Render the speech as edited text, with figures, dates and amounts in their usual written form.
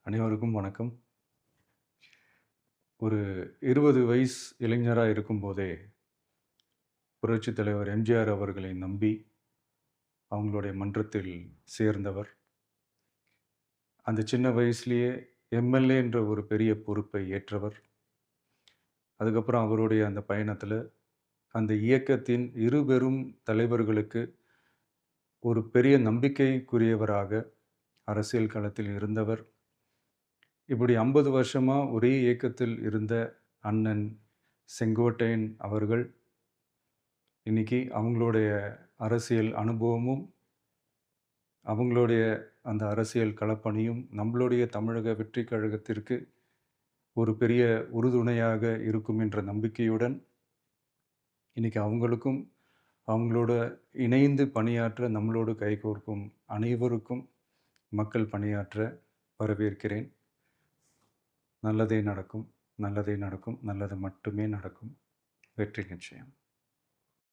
அனைவருக்கும் வணக்கம். ஒரு 20 வயசு இளைஞரா இருக்கும்போதே, புரட்சித் தலைவர் எம்ஜிஆர் அவர்களை நம்பி, அவங்களுடைய மன்றத்தில் சேர்ந்தவர். அந்த சின்ன வயசுலயே எம்.எல்.ஏ. என்ற ஒரு பெரிய பொறுப்பை ஏற்றவர். அதுக்கப்புறம் அவருடைய அந்த பயணத்தில, அந்த இயக்கத்தின் இருபெரும் தலைவர்களுக்கு ஒரு பெரிய நம்பிக்கைக்குரியவராக அரசியல் களத்தில் இருந்தவர். இப்படி 50 வருஷமா ஒரே இயக்கத்தில் இருந்த அண்ணன் செங்கோட்டையன் அவர்கள், இன்னைக்கு அவங்களுடைய அரசியல் அனுபவமும், அவங்களுடைய அந்த அரசியல் களப்பணியும் நம்மளுடைய தமிழக வெற்றிக் கழகத்திற்கு ஒரு பெரிய உறுதுணையாக இருக்கும் என்ற நம்பிக்கையுடன், இன்னைக்கு அவங்களுக்கும், அவங்களோட இணைந்து பணியாற்ற நம்மளோடு கைகோர்க்கும் அனைவருக்கும் மக்கள் பணியாற்ற வரவேற்கிறேன். நல்லதே நடக்கும், நல்லதே நடக்கும், நல்லது மட்டுமே நடக்கும். வெற்றி நிச்சயம்.